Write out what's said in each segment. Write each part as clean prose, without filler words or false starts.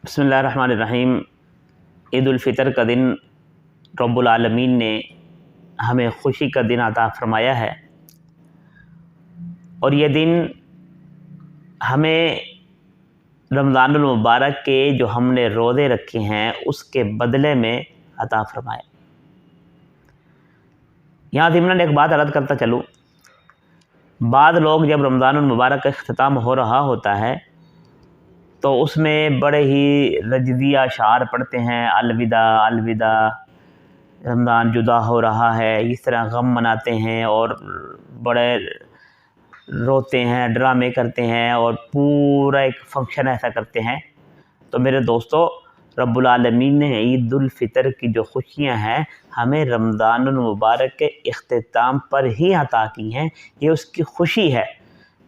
बिस्मिल्लाहिर्रहमानिर्रहीम। ईद उल फ़ितर का दिन रब्बुल आलमीन ने हमें खुशी का दिन अता फ़रमाया है और ये दिन हमें रमज़ानुल मुबारक के जो हमने रोज़े रखे हैं उसके बदले में अता फ़रमाया। यहाँ ज़िम्नन एक बात अर्ज़ करता चलूँ, बाद लोग जब रमज़ानुल मुबारक का इख्तिताम हो रहा होता है तो उसमें बड़े ही रजदिया अशार पढ़ते हैं, अलविदा अलविदा, रमज़ान जुदा हो रहा है, इस तरह गम मनाते हैं और बड़े रोते हैं, ड्रामे करते हैं और पूरा एक फंक्शन ऐसा करते हैं। तो मेरे दोस्तों, रब्बुल आलमीन ने ईद उल फ़ितर की जो खुशियां हैं हमें रमज़ानुल मुबारक के इख्तिताम पर ही अता की हैं। ये उसकी खुशी है।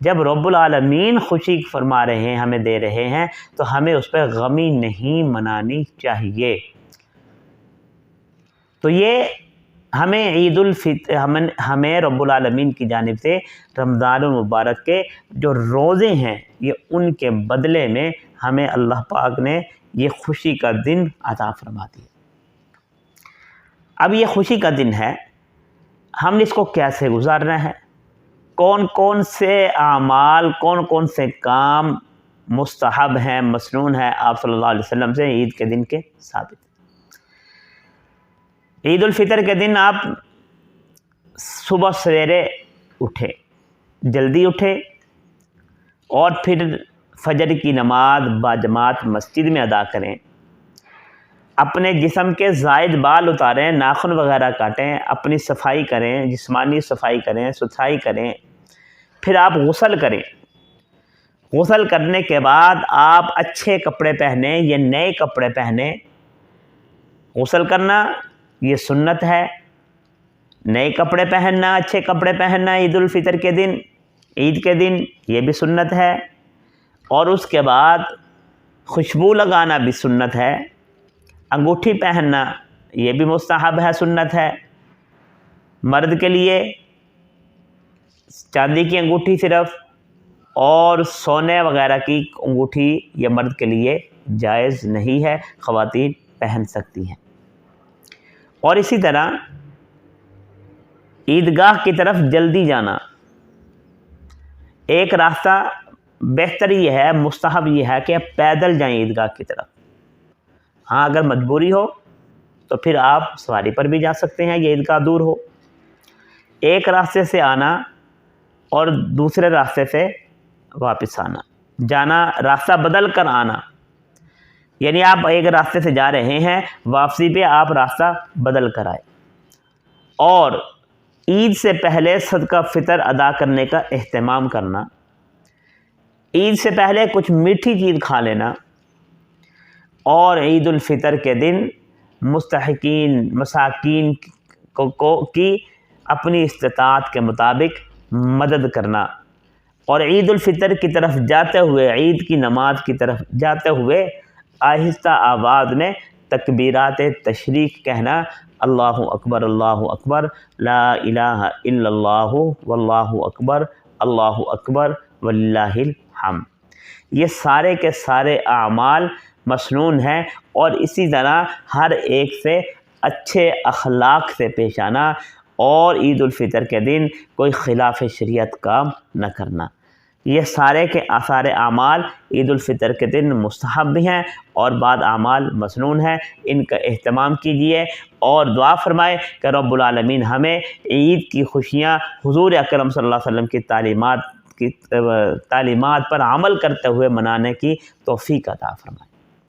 जब रब्बुल आलमीन खुशी फरमा रहे हैं, हमें दे रहे हैं, तो हमें उस पर गमी नहीं मनानी चाहिए। तो ये हमें ईद उल फ़ितर हमें रब्बुल आलमीन की जानिब से रमज़ानुल मुबारक के जो रोज़े हैं ये उनके बदले में हमें अल्लाह पाक ने ये खुशी का दिन अता फरमा दिया। अब ये खुशी का दिन है, हमने इसको कैसे गुजारना है, कौन कौन से आमाल, कौन कौन से काम मुस्तहब हैं, मसनून है आप सल्लल्लाहु अलैहि वसल्लम से ईद के दिन के साबित। ईद उल फ़ितर के दिन आप सुबह सवेरे उठे, जल्दी उठे और फिर फजर की नमाज बाजमात मस्जिद में अदा करें, अपने जिस्म के ज़ायद बाल उतारें, नाखून वगैरह काटें, अपनी सफाई करें, जिस्मानी सफाई करें, सुथराई करें, फिर आप गुस्ल करें। गुस्ल करने के बाद आप अच्छे कपड़े पहने, ये नए कपड़े पहने। गुस्ल करना ये सुन्नत है, नए कपड़े पहनना, अच्छे कपड़े पहनना ईद उल फ़ितर के दिन, ईद के दिन ये भी सुन्नत है। और उसके बाद खुशबू लगाना भी सुन्नत है, अंगूठी पहनना ये भी मुस्तहब है, सुन्नत है। मर्द के लिए चांदी की अंगूठी सिर्फ और सोने वगैरह की अंगूठी ये मर्द के लिए जायज़ नहीं है, ख़वातीन पहन सकती हैं। और इसी तरह ईदगाह की तरफ जल्दी जाना, एक रास्ता बेहतर ये है, मुस्तहब ये है कि आप पैदल जाएं ईदगाह की तरफ। हाँ, अगर मजबूरी हो तो फिर आप सवारी पर भी जा सकते हैं, ये ईदगाह दूर हो। एक रास्ते से आना और दूसरे रास्ते से वापस आना, जाना रास्ता बदल कर आना, यानी आप एक रास्ते से जा रहे हैं, वापसी पे आप रास्ता बदल कर आए। और ईद से पहले सदका फ़ितर अदा करने का एहतमाम करना, ईद से पहले कुछ मीठी चीज़ खा लेना और ईद उल फ़ितर के दिन मुस्तहिकीन मसाकीन की अपनी इस्तिताअत के मुताबिक मदद करना। और ईद उल फ़ितर की तरफ जाते हुए, ईद की नमाज की तरफ जाते हुए आहिस्ता आवाज़ में तकबीरात तशरीक़ कहना, अल्लाहु अकबर ला इलाहा इल्लल्लाहु वल्लाहु अकबर वलिल्लाहिल हम्द। ये सारे के सारे आमाल मसनून हैं और इसी तरह हर एक से अच्छे अखलाक से पेश आना और ईद उल फ़ितर के दिन कोई खिलाफ शरीयत काम न करना। ये सारे के सारे आमाल ईद उल फ़ितर के दिन मुस्तहब भी हैं और बाद आमाल मसनून हैं। इनका एहतमाम कीजिए और दुआ फरमाएँ कि रब्बुल आलमीन हमें ईद की खुशियाँ हुज़ूर अकरम सल्लल्लाहु अलैहि वसल्लम की तालीमात पर अमल करते हुए मनाने की तौफ़ीक़ अता फरमाए।